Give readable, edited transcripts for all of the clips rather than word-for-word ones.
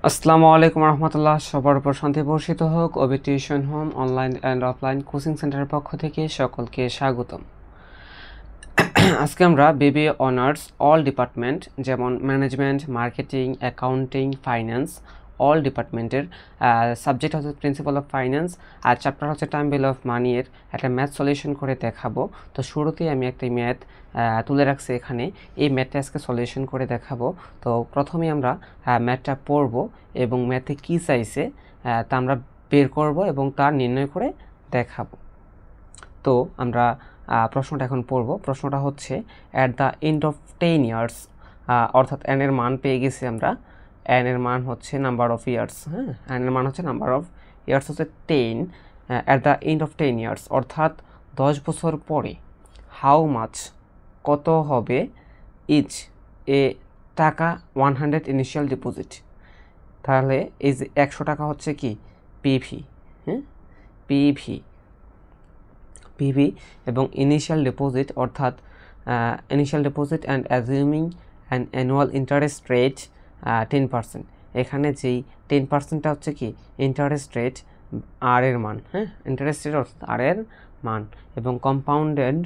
আসসালামু আলাইকুম রহমতুল্লাহ। সবার উপর শান্তি বর্ষিত হোক। OB tuition home online and offline coaching সেন্টারের পক্ষ থেকে সকলকে স্বাগতম। আজকে আমরা বিবিএ অনার্স অল ডিপার্টমেন্ট যেমন management, marketing, accounting, finance all ডিপার্টমেন্টের সাবজেক্ট হচ্ছে প্রিন্সিপাল অফ ফাইন্যান্স আর চ্যাপ্টার হচ্ছে টাইম ভ্যালু অফ মানি এর একটা ম্যাথ সলিউশন করে দেখাবো। তো শুরুতেই আমি একটা ম্যাথ তুলে রাখছি এখানে। এই ম্যাথটা আজকে সলিউশন করে দেখাবো। তো প্রথমে আমরা ম্যাথটা পড়ব এবং ম্যাথে কী চাইছে তা আমরা বের করব এবং তা নির্ণয় করে দেখাবো। তো আমরা প্রশ্নটা এখন পড়ব। প্রশ্নটা হচ্ছে at the end of 10 years, অর্থাৎ এন এর মান পেয়ে গেছি আমরা। এন এর মান হচ্ছে নাম্বার অফ ইয়ার্স, হ্যাঁ, এন এর মান হচ্ছে নাম্বার অফ ইয়ার্স হচ্ছে 10। At the end of 10 years অর্থাৎ 10 বছর পরে হাউ মাচ কত হবে ইচ এ টাকা 100 ইনিশিয়াল ডিপোজিট। তাহলে এই যে 100 টাকা হচ্ছে কি পিভি, হ্যাঁ, পিভি এবং ইনিশিয়াল ডিপোজিট অর্থাৎ initial deposit and assuming an annual interest rate 10%। এখানে যেই 10%টা হচ্ছে কি ইন্টারেস্ট রেট, আর এর মান, হ্যাঁ, ইন্টারেস্ট রেট অর্থাৎ আর এর মান, এবং compounded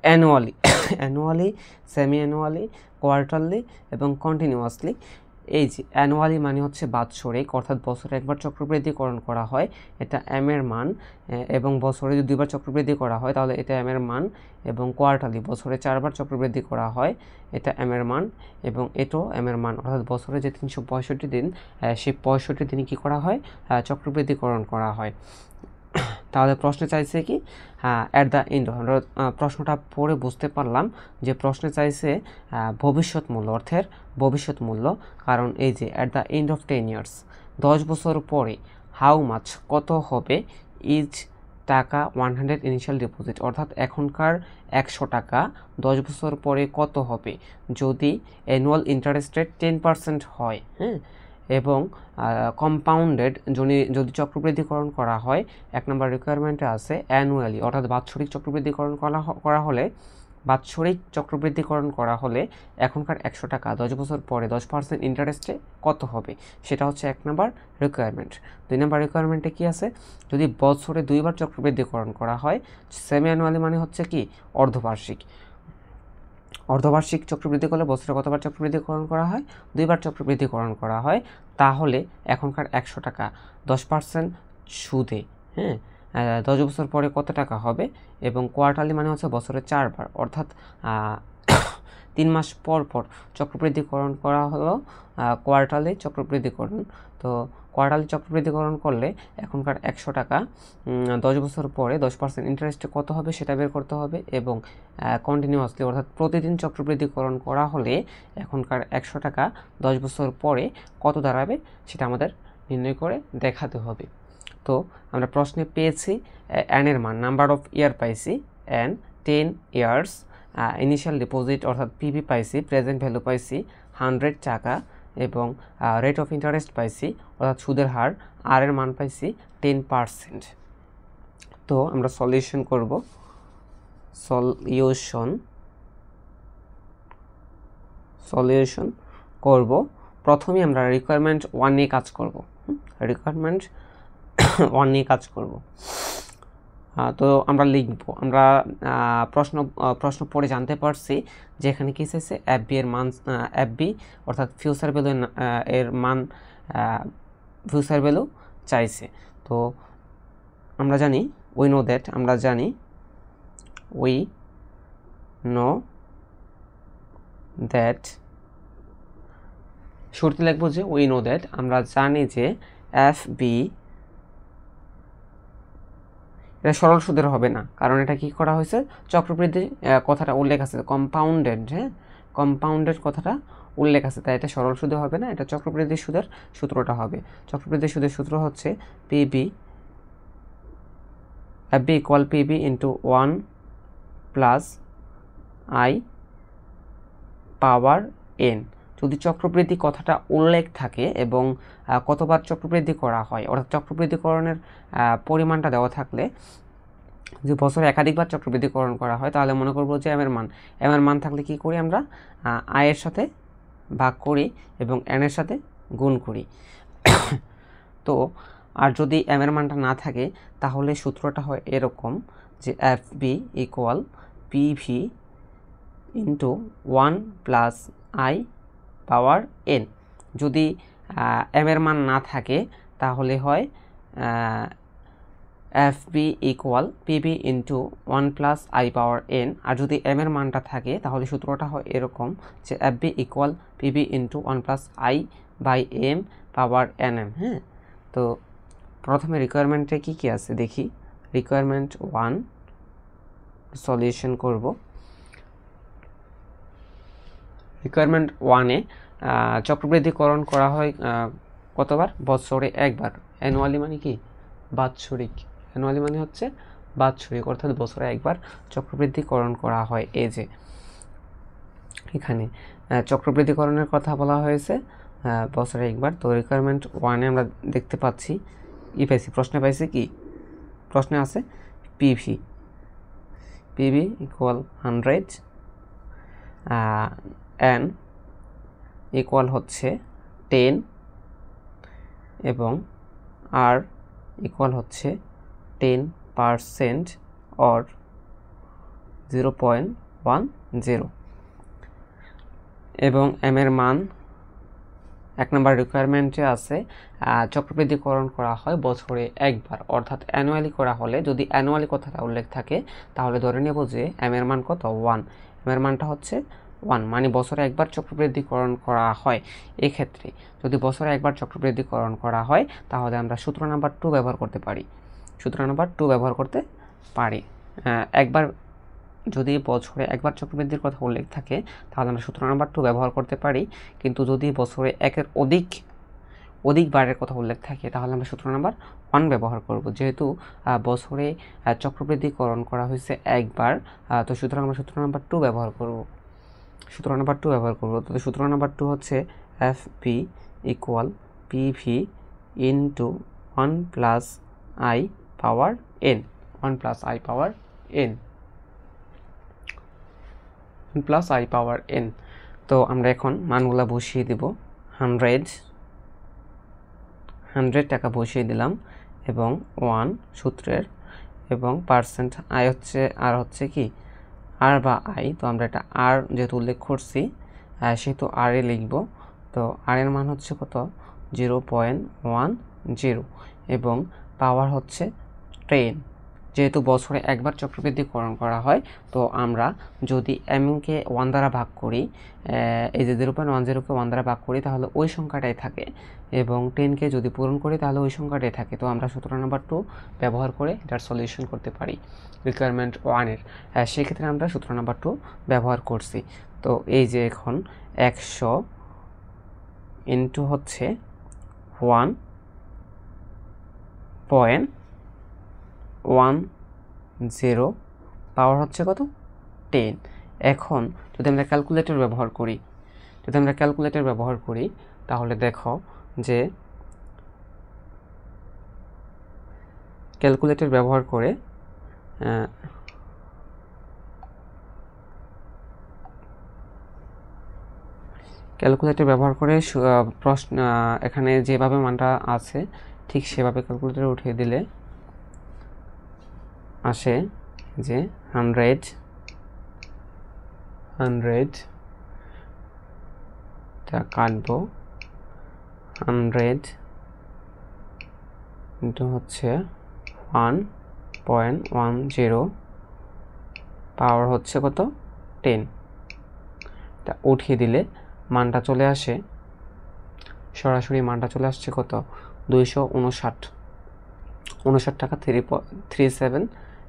annually, semi annually, quarterly এবং কন্টিনিউয়াসলি। এই যে অ্যানুয়ালি মানে হচ্ছে বাৎসরিক, অর্থাৎ বছরে একবার চক্রবৃদ্ধিকরণ করা হয়, এটা এম এর মান, এবং বছরে যদি দুইবার চক্রবৃদ্ধি করা হয় তাহলে এটা এম এর মান, এবং কোয়ার্টারলি বছরে 4বার চক্রবৃদ্ধি করা হয়, এটা এম এর মান, এবং এটাও এম এর মান, অর্থাৎ বছরে যে 365 দিন সেই 65 দিনে কী করা হয়, চক্রবৃদ্ধিকরণ করা হয়। তাহলে প্রশ্নে চাইছে কি অ্যাট দ্য এন্ড। আমরা প্রশ্নটা পড়ে বুঝতে পারলাম যে প্রশ্নে চাইছে ভবিষ্যৎ মূল্য, অর্থের ভবিষ্যৎ মূল্য। কারণ এই যে at the end of 10 years 10 বছর পরে হাউ মাচ কত হবে ইজ টাকা 100 ইনিশিয়াল ডিপোজিট, অর্থাৎ এখনকার 100 টাকা 10 বছর পরে কত হবে যদি অ্যানুয়াল ইন্টারেস্ট রেট 10% হয়, হ্যাঁ, এবং কম্পাউন্ডেড যদি চক্রবৃদ্ধিকরণ করা হয়। 1 নম্বর রিকোয়ারমেন্টে আছে অ্যানুয়ালি, অর্থাৎ বাৎসরিক চক্রবৃদ্ধিকরণ করা হলে এখনকার 100 টাকা 10 বছর পরে 10% ইন্টারেস্টে কত হবে, সেটা হচ্ছে 1 নম্বর রিকোয়ারমেন্ট। 2 নম্বর রিকোয়ারমেন্টে কি আছে, যদি বছরে 2বার চক্রবৃদ্ধিকরণ করা হয়, সেমি অ্যানুয়ালি মানে হচ্ছে কি অর্ধবার্ষিক চক্রবৃদ্ধি করলে বছরে কতবার চক্রবৃদ্ধিকরণ করা হয়, 2বার চক্রবৃদ্ধিকরণ করা হয়, তাহলে এখনকার 100 টাকা 10% সুদে, হ্যাঁ, 10 বছর পরে কত টাকা হবে। এবং কোয়ার্টারলি মানে হচ্ছে বছরে 4বার, অর্থাৎ 3 মাস পর পর চক্রবৃদ্ধিকরণ করা হলো কোয়ার্টারলি চক্রবৃদ্ধিকরণ। তো কোয়ার্টারলি চক্রবৃদ্ধিকরণ করলে এখনকার 100 টাকা 10 বছর পরে 10% ইন্টারেস্টে কত হবে সেটা বের করতে হবে, এবং কন্টিনিউয়াসলি অর্থাৎ প্রতিদিন চক্রবৃদ্ধিকরণ করা হলে এখনকার 100 টাকা 10 বছর পরে কত দাঁড়াবে সেটা আমাদের নির্ণয় করে দেখাতে হবে। তো আমরা প্রশ্নে পেয়েছি এন এর মান, নাম্বার অফ ইয়ার পাইছি এন 10 ইয়ার্স, ইনিশিয়াল ডিপোজিট অর্থাৎ পিভি পাইছি, প্রেজেন্ট ভ্যালু পাইছি 100 টাকা, এবং রেট অফ ইন্টারেস্ট পাইছি অর্থাৎ সুদের হার, আর এর মান পাইছি 10%। তো আমরা সলিউশন করব। প্রথমে আমরা রিকোয়ারমেন্ট 1 নিয়ে কাজ করব। তো আমরা লিখব, আমরা প্রশ্ন পড়ে জানতে পারছি যে এখানে কি চাইছে, এফবি এর মান, এফবি অর্থাৎ ফিউচার ভ্যালু এর মান, ফিউচার ভ্যালু চাইছে। তো আমরা জানি উই নো দ্যাট শুরুতে লিখবো যে উই নো দ্যাট, আমরা জানি যে এফবি, এটা সরল সুদের হবে না, কারণ এটা কি করা হয়েছে, চক্রবৃদ্ধি কথাটা উল্লেখ আছে, কম্পাউন্ডেড, হ্যাঁ, কম্পাউন্ডেড কথাটা উল্লেখ আছে, তাই এটা সরল সুদে হবে না, এটা চক্রবৃদ্ধি সুদের সূত্রটা হবে। চক্রবৃদ্ধি সুদের সূত্র হচ্ছে FV equal PB into 1 plus I power N. যদি চক্রবৃদ্ধি কথাটা উল্লেখ থাকে এবং কতবার চক্রবৃদ্ধি করা হয়, অর্থাৎ চক্রবৃদ্ধিকরণের পরিমাণটা দেওয়া থাকলে, যে বছরে একাধিকবার চক্রবৃদ্ধিকরণ করা হয়, তাহলে মনে করবো যে এম এর মান থাকলে কি করি আমরা, আয়ের সাথে ভাগ করি এবং এন এর সাথে গুণ করি। তো আর যদি এম এর মানটা না থাকে তাহলে সূত্রটা হয় এরকম যে F B equal PV into 1 plus I power N. যদি এম এর মান না থাকে তাহলে হয় F B equal PB into 1 plus I power N. আর যদি এম এর মানটা থাকে তাহলে সূত্রটা হয় এরকম যে F B equal PB into 1 plus i by M power N M. হ্যাঁ, তো প্রথমে রিকোয়ারমেন্টে কি কি আছে দেখি। রিকোয়ারমেন্ট 1 সলিউশন করব। রিকোয়ারমেন্ট 1-এ চক্রবৃদ্ধিকরণ করা হয় কতবার? বছরে একবার। অ্যানুয়ালি মানে কি? বাৎসরিক। অ্যানুয়ালি মানে হচ্ছে বাৎসরিক, অর্থাৎ বছরে একবার চক্রবৃদ্ধিকরণ করা হয়। এই যে এখানে চক্রবৃদ্ধিকরণের কথা বলা হয়েছে বছরে একবার। তো রিকোয়ারমেন্ট 1-এ আমরা দেখতে পাচ্ছি পাইছি, প্রশ্নে পাইছি কি? প্রশ্নে আছে পিভি ইকুয়াল 100 এন ইকুয়াল হচ্ছে 10 এবং আর ইকুয়াল হচ্ছে 10% অর 0.10 এবং এম এর মান 1 নম্বর রিকোয়ারমেন্টে আছে চক্রবৃদ্ধিকরণ করা হয় বছরে একবার, অর্থাৎ অ্যানুয়ালি করা হলে যদি অ্যানুয়ালি কথাটা উল্লেখ থাকে তাহলে ধরে নেব যে এম এর মান কত? 1। এম এর মানটা হচ্ছে 1, মানে বছরে একবার চক্রবৃদ্ধিকরণ করা হয়। এক্ষেত্রে যদি বছরে একবার চক্রবৃদ্ধিকরণ করা হয় তাহলে আমরা সূত্র নাম্বার 2 ব্যবহার করতে পারি। সূত্র নাম্বার 2 ব্যবহার করতে পারি। একবার যদি বছরে একবার চক্রবৃদ্ধির কথা উল্লেখ থাকে তাহলে আমরা সূত্র নাম্বার 2 ব্যবহার করতে পারি, কিন্তু যদি বছরে একের অধিক বারের কথা উল্লেখ থাকে তাহলে আমরা সূত্র নাম্বার 1 ব্যবহার করব। যেহেতু বছরে চক্রবৃদ্ধিকরণ করা হয়েছে একবার, তো সুতরাং আমরা সূত্র নাম্বার 2 ব্যবহার করব। তো সূত্র নাম্বার 2 হচ্ছে F P equal PV into 1 plus I power N. 1 plus I power N plus I power N. তো আমরা এখন মানগুলা বসিয়ে দেব। 100 টাকা বসিয়ে দিলাম এবং 1 সূত্রের এবং পার্সেন্ট আই হচ্ছে আর হচ্ছে কি আর বা আই। তো আমরা এটা আর যেহেতু উল্লেখ করছি সেহেতু আর এ লিখব। তো আর এর মান হচ্ছে কত? 0.10 এবং পাওয়ার হচ্ছে 10। যেহেতু বছরে একবার চক্রবৃদ্ধিকরণ করা হয় তো আমরা যদি এমকে 1 দ্বারা ভাগ করি, এই যে 0.10কে 1 দ্বারা ভাগ করি তাহলে ওই সংখ্যাটাই থাকে, এবং 10কে যদি পূরণ করি তাহলে ওই সংখ্যাটাই থাকে। তো আমরা সূত্র নাম্বার 2 ব্যবহার করে এটার সলিউশন করতে পারি রিকোয়ারমেন্ট 1-এর। সেক্ষেত্রে আমরা সূত্র নাম্বার 2 ব্যবহার করছি। তো এই যে এখন 100 ইন্টু হচ্ছে 1.10 পাওয়ার হচ্ছে কত? 10। এখন যদি আমরা ক্যালকুলেটর ব্যবহার করি তাহলে দেখো যে ক্যালকুলেটর ব্যবহার করে প্রশ্ন এখানে যেভাবে মানটা আছে ঠিক সেভাবে ক্যালকুলেটরে উঠিয়ে দিলে আসে যে 100 টা কাটবো 100 ইন্টু হচ্ছে 1.10 পাওয়ার হচ্ছে কত? 10। তা উঠিয়ে দিলে মানটা চলে আসে, সরাসরি মানটা চলে আসছে কত? 259 টাকা 3.37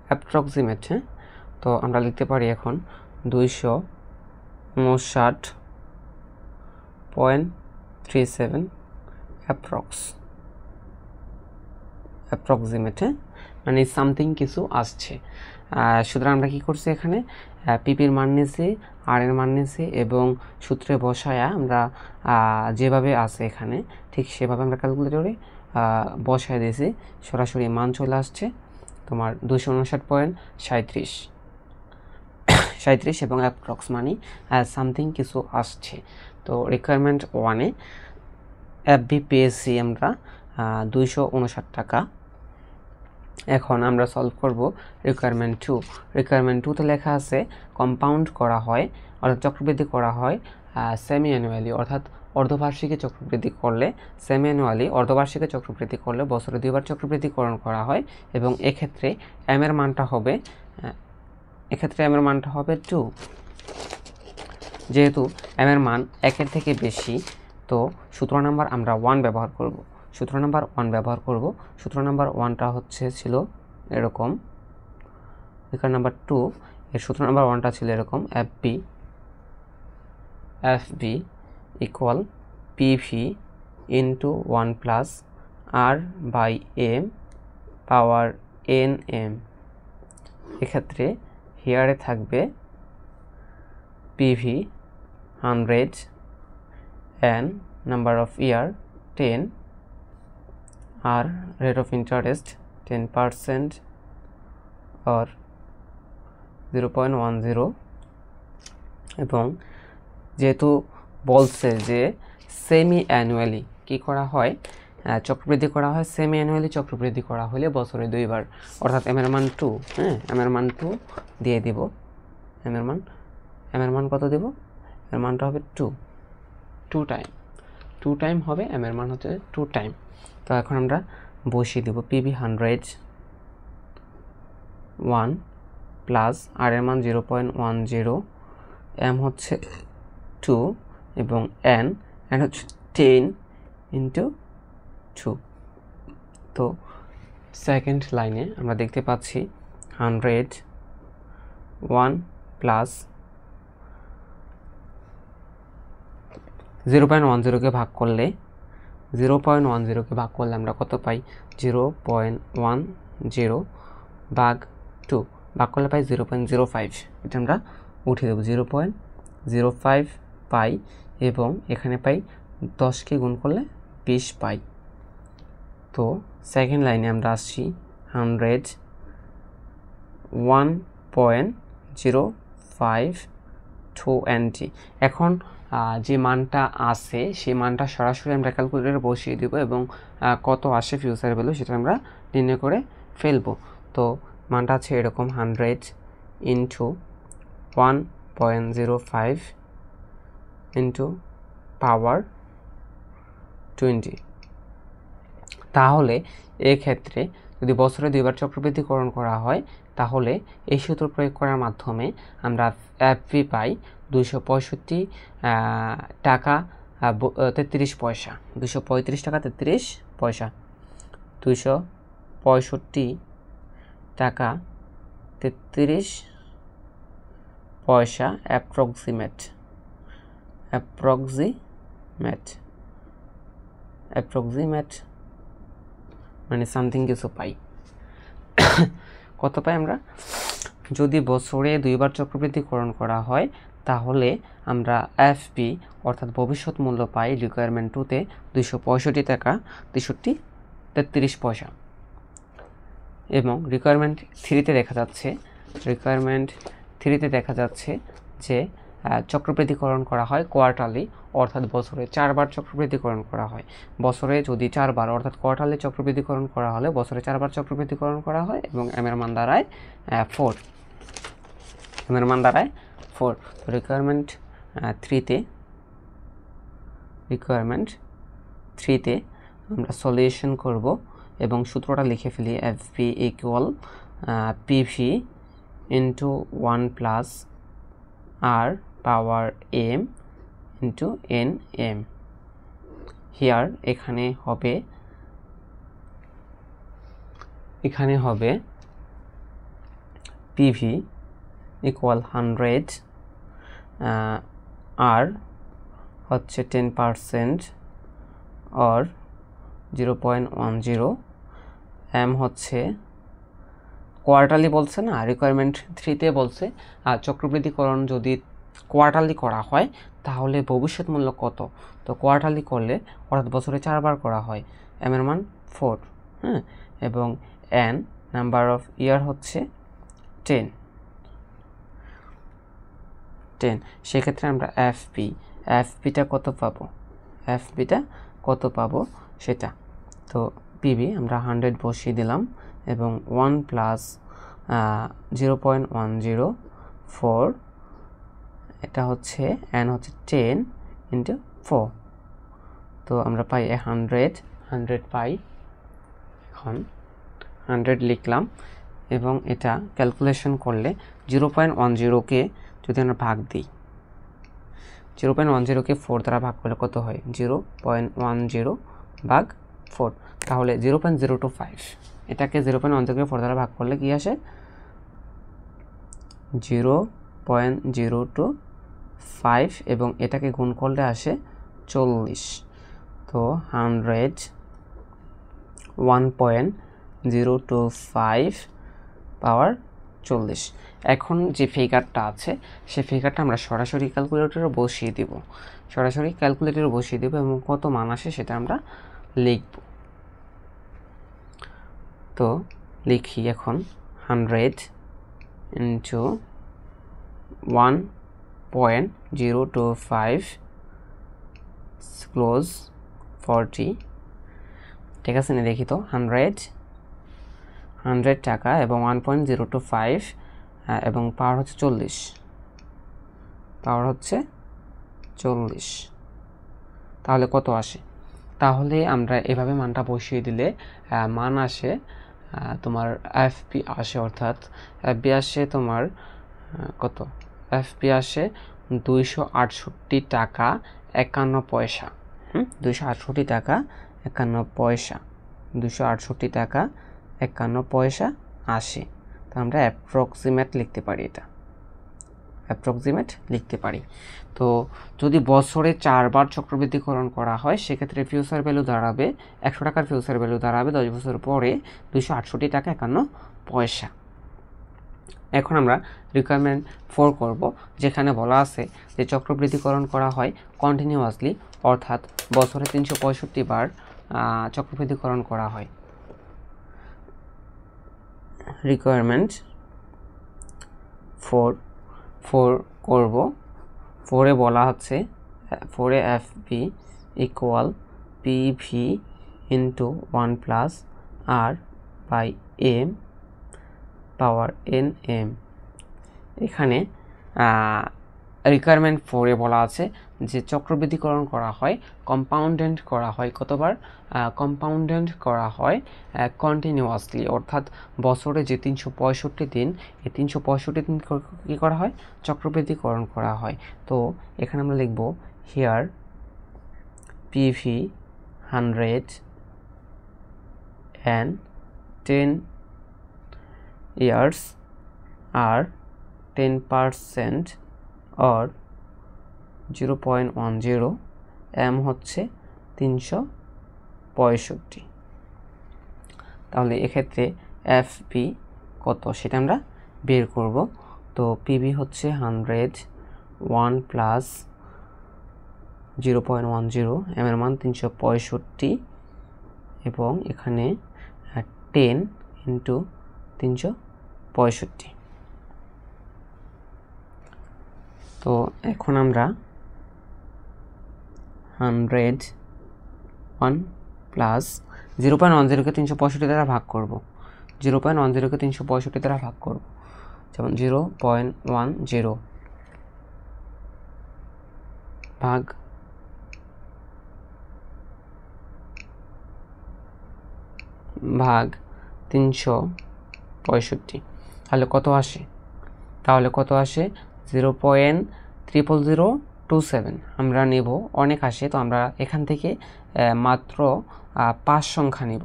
অ্যাপ্রক্সিমেট। হ্যাঁ, তো আমরা লিখতে পারি এখন 259.37 অ্যাপ্রক্সিমেট। হ্যাঁ, মানে সামথিং কিছু আসছে। সুতরাং আমরা কি করছি এখানে পিপির মান নিয়েছি, আর এর মান নিয়েছি এবং সূত্রে বসায়া আমরা যেভাবে আছে এখানে ঠিক সেভাবে আমরা ক্যালকুলেটরে বসায় দিয়েছি, সরাসরি মান চলে আসছে তোমার 259.37 এবং অ্যাপ্রক্স মানে সামথিং কিছু আসছে। তো রিকোয়ারমেন্ট 1-এ FB পেয়েছি আমরা 259 টাকা। এখন আমরা সলভ করব রিকোয়ারমেন্ট 2। রিকোয়ারমেন্ট 2তে লেখা আছে কম্পাউন্ড করা হয় অর্থাৎ চক্রবৃদ্ধি করা হয় সেমি অ্যানুয়ালি অর্থাৎ অর্ধবার্ষিকী চক্রবৃদ্ধি করলে, সেমি অ্যানুয়ালি অর্ধবার্ষিকী চক্রবৃদ্ধি করলে বছরে 2বার চক্রবৃদ্ধিকরণ করা হয় এবং এক্ষেত্রে এম এর মানটা হবে 2। যেহেতু এম এর মান 1-এর থেকে বেশি, তো সূত্র নাম্বার আমরা 1 ব্যবহার করব। সূত্র নাম্বার 1টা ছিল এরকম, রিকোয়ার নাম্বার 2 এর সূত্র নাম্বার 1টা ছিল এরকম, FB equal PV into 1 plus R/M পাওয়ার NM। এক্ষেত্রে হিয়ারে থাকবে PV 100 and number of year 10, R rate of interest 10% or 0.10। এবং যেহেতু বলছে যে সেমি অ্যানুয়ালি কি করা হয়, চক্রবৃদ্ধি করা হয়, সেমি অ্যানুয়ালি চক্রবৃদ্ধি করা হলে বছরে 2বার, অর্থাৎ এম এর মান 2। এম এর মান 2 দিয়ে দিব। এম এর মান কত দেব? এর মানটা হবে 2 টাইম হবে, এম এর মান হচ্ছে 2 টাইম। তো এখন আমরা বসিয়ে দেব PV 100 1 প্লাস আর এর মান 0.10, এম হচ্ছে 2 এবং এন হচ্ছে 10 ইন্টু 2। তো সেকেন্ড লাইনে আমরা দেখতে পাচ্ছি 100 1 প্লাস 0.10কে ভাগ করলে আমরা কত পাই? 0.10 ভাগ 2 ভাগ করলে পাই 0.05। এটা আমরা উঠিয়ে দেবো, 0.05 পাই এবং এখানে পাই 10কে গুণ করলে 20 পাই। তো সেকেন্ড লাইনে আমরা আসছি 100 1.052 NT। এখন যে মানটা আছে সেই মানটা সরাসরি আমরা ক্যালকুলেটরে বসিয়ে দেব এবং কত আসে ফিউচার ভ্যালু সেটা আমরা নির্ণয় করে ফেলবো। তো মানটা আছে এরকম, 100 ইন্টু 1.05 ইন্টু পাওয়ার 20। তাহলে এক্ষেত্রে যদি বছরে 2বার চক্রবৃদ্ধিকরণ করা হয় তাহলে এই সূত্র প্রয়োগ করার মাধ্যমে আমরা FV পাই 265 টাকা 33 পয়সা, 235 টাকা 33 পয়সা, 265 টাকা 33 পয়সা অ্যাপ্রক্সিমেট মানে সামথিং কিছু পাই। কত পাই আমরা? যদি বছরে 2বার চক্রবৃদ্ধিকরণ করা হয় তাহলে আমরা FB অর্থাৎ ভবিষ্যৎ মূল্য পাই রিকোয়ারমেন্ট 2তে 265 টাকা 33 পয়সা। এবং রিকোয়ারমেন্ট 3তে দেখা যাচ্ছে যে চক্রবৃদ্ধিকরণ করা হয় কোয়ার্টারলি অর্থাৎ বছরে 4বার চক্রবৃদ্ধিকরণ করা হয়। বছরে যদি 4বার অর্থাৎ কোয়ার্টারলি চক্রবৃদ্ধিকরণ করা হলে বছরে 4বার চক্রবৃদ্ধিকরণ করা হয় এবং এম এর মান দাঁড়ায় 4। রিকোয়ারমেন্ট 3তে আমরা সলিউশন করব এবং সূত্রটা লিখে ফেলি, FB equal PV into 1 plus R power M into NM। Here এখানে হবে PV ইকুয়াল 100, R হচ্ছে 10% or 0.10, M হচ্ছে কোয়ার্টারলি বলছে না, রিকোয়ারমেন্ট 3তে বলছে চক্রবৃদ্ধিকরণ যদি কোয়ার্টারলি করা হয় তাহলে ভবিষ্যৎ মূল্য কত। তো কোয়ার্টারলি করলে অর্থাৎ বছরে 4বার করা হয়, এম এর মান 4, এবং এন নাম্বার অফ ইয়ার হচ্ছে 10। সেক্ষেত্রে আমরা FBটা কত পাবো? FBটা কত পাবো সেটা। তো পিবি আমরা 100 বসিয়ে দিলাম এবং 1 প্লাস 0.104, এটা হচ্ছে n হচ্ছে 10 ইন্টু 4, তো আমরা পাই 100 পাই। এখন 100 লিখলাম এবং এটা ক্যালকুলেশন করলে 0.10কে যদি আমরা ভাগ দিই, 0.10কে 4 দ্বারা ভাগ করলে কত হয়? 0.10 ভাগ 4, তাহলে 0.025। এটাকে 0.10কে 4 দ্বারা ভাগ করলে কি আসে? 0.025 এবং এটাকে গুণ করলে আসে 40। তো 100 1.025 পাওয়ার 40। এখন যে ফিগারটা আছে সেই ফিগারটা আমরা সরাসরি ক্যালকুলেটরে বসিয়ে দিব, এবং কত মান আসে সেটা আমরা লিখব। তো লিখি এখন 100 ইন্টু 1.025 ক্লোজ 40, ঠিক আছে না? দেখি তো 100 টাকা এবং 1.025 এবং পাওয়ার হচ্ছে 40, তাহলে কত আসে? তাহলে আমরা এভাবে মানটা বসিয়ে দিলে মান আসে তোমার এফপি আসে, অর্থাৎ এফবি আসে তোমার কত? এফপি আসে 268 টাকা 51 পয়সা। 268 টাকা 51 পয়সা, 268 টাকা 51 পয়সা আসে। তো আমরা অ্যাপ্রক্সিমেট লিখতে পারি। তো যদি বছরে 4 বার চক্রবৃদ্ধিকরণ করা হয় সেক্ষেত্রে ফিউচার ভ্যালু দাঁড়াবে 100 টাকার ফিউচার ভ্যালু দাঁড়াবে 10 বছর পরে 268 টাকা 51 পয়সা। এখন আমরা রিকোয়ারমেন্ট 4 করব, যেখানে বলা আছে যে চক্রবৃদ্ধিকরণ করা হয় কন্টিনিউয়াসলি, অর্থাৎ বছরে 365 বার চক্রবৃদ্ধিকরণ করা হয়। রিকোয়ারমেন্ট 4 করব। 4-এ বলা হচ্ছে 4-এ FB equal PV into 1 plus R by M power N M. এখানে রিকোয়ারমেন্ট 4-এ বলা আছে যে চক্রবৃদ্ধিকরণ করা হয়, কম্পাউন্ডেন্ট করা হয় কতবার? কম্পাউন্ডেন্ট করা হয় কন্টিনিউয়াসলি, অর্থাৎ বছরে যে 365 দিন, এই 365 দিন কী করা হয়? চক্রবৃদ্ধিকরণ করা হয়। তো এখানে আমরা লিখব here PV 100 and 10 years are 10% or 0.10, M হচ্ছে 365। তাহলে এক্ষেত্রে এফপি কত সেটা আমরা বের করব। তো পিবি হচ্ছে 100, 1 প্লাস 0.10, এম এর মান 365 এবং এখানে 10 ইন্টু 365। তো এখন আমরা 100 1 প্লাস 0.10কে 365 দ্বারা ভাগ করব, 0.10কে 365 দ্বারা ভাগ করব, যেমন 0.10 ভাগ 365, তাহলে কত আসে? 0.00027 আমরা নেব, অনেক আসে, তো আমরা এখান থেকে মাত্র 5 সংখ্যা নেব।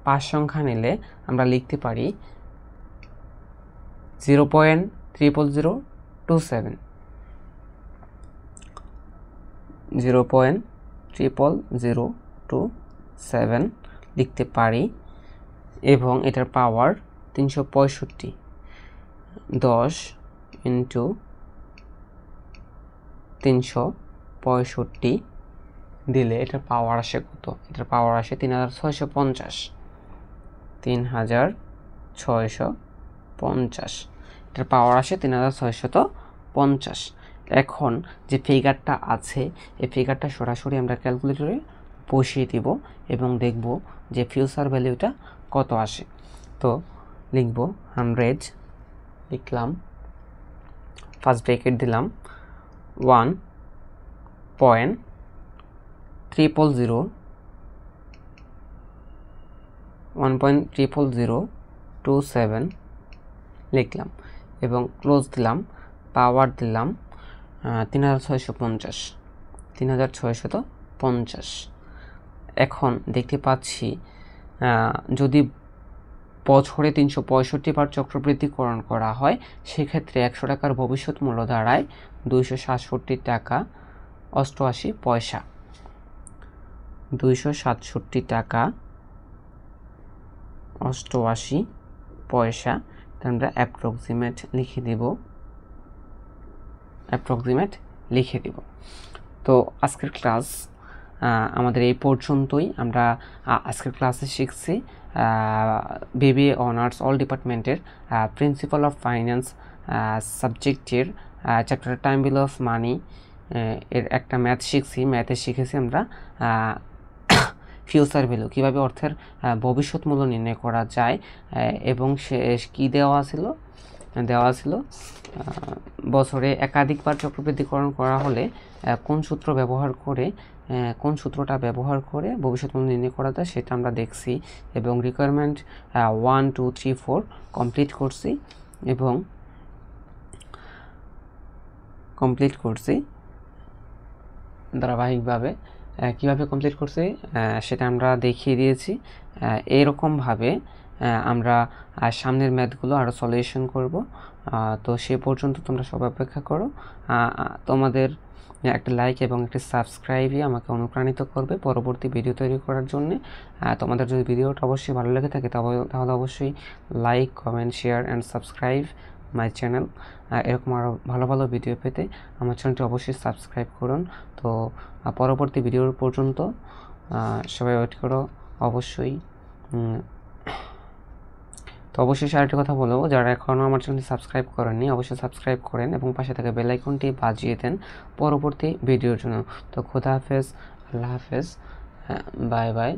5 সংখ্যা নিলে আমরা লিখতে পারি 0.00027, 0.00027 লিখতে পারি এবং এটার পাওয়ার 365, 10 ইন্টু 365 দিলে এটার পাওয়ার আসে কত? এটার পাওয়ার আসে 3650, 3650, এটার পাওয়ার আসে 3650। এখন যে ফিগারটা আছে এই ফিগারটা সরাসরি আমরা ক্যালকুলেটরে বসিয়ে দিব এবং দেখব যে ফিউচার ভ্যালুটা কত আসে। তো লিখব 100, লিখলাম, ফার্স্ট ব্র্যাকেট দিলাম 1.00027 লিখলাম এবং ক্লোজ দিলাম, পাওয়ার দিলাম 3650। এখন দেখতে পাচ্ছি যদি বছরে 365 বার চক্রবৃদ্ধিকরণ করা হয় সেক্ষেত্রে 100 টাকার ভবিষ্যৎ মূল্য দাঁড়ায় 267 টাকা 88 পয়সা। 267 টাকা 88 পয়সা। আমরা অ্যাপ্রক্সিমেট লিখে দিব। তো আজকের ক্লাস আমাদের এই পর্যন্তই। আমরা আজকের ক্লাসে শিখছি বিবিএ অনার্স অল ডিপার্টমেন্টের প্রিন্সিপাল অফ ফাইন্যান্স সাবজেক্টের chapter time value of money এর একটা ম্যাথ শিখছি। ম্যাথে শিখেছি আমরা ফিউচার ভ্যালু, কীভাবে অর্থের ভবিষ্যৎ মূল্য নির্ণয় করা যায় এবং সে কী দেওয়া ছিল বছরে একাধিকবার চক্রবৃদ্ধিকরণ করা হলে কোন সূত্রটা ব্যবহার করে ভবিষ্যৎ মূল্য নির্ণয় করা যায় সেটা আমরা দেখছি এবং রিকোয়ারমেন্ট 1, 2, 3, 4 কমপ্লিট করছি ধারাবাহিকভাবে। কীভাবে কমপ্লিট করছি সেটা আমরা দেখিয়ে দিয়েছি। এইরকমভাবে আমরা সামনের ম্যাথগুলো আরও সলিউশন করব। তো সে পর্যন্ত তোমরা সবাই অপেক্ষা করো। তোমাদের একটা লাইক এবং একটি সাবস্ক্রাইবই আমাকে অনুপ্রাণিত করবে পরবর্তী ভিডিও তৈরি করার জন্য। তোমাদের যদি ভিডিওটা অবশ্যই ভালো লেগে থাকে তাহলে অবশ্যই like, comment, share and subscribe my channel. এরকম আরও ভালো ভালো ভিডিও পেতে আমার চ্যানেলটি অবশ্যই সাবস্ক্রাইব করুন। তো পরবর্তী ভিডিওর পর্যন্ত সবাই ওয়েট করো অবশ্যই। তো অবশ্যই আরেকটি কথা বলবো, যারা এখনও আমার চ্যানেলটি সাবস্ক্রাইব করেননি অবশ্যই সাবস্ক্রাইব করেন এবং পাশে থাকা বেল আইকনটি বাজিয়ে দেন পরবর্তী ভিডিওর জন্য। তো খোদা হাফেজ, আল্লাহ হাফেজ, বাই বাই।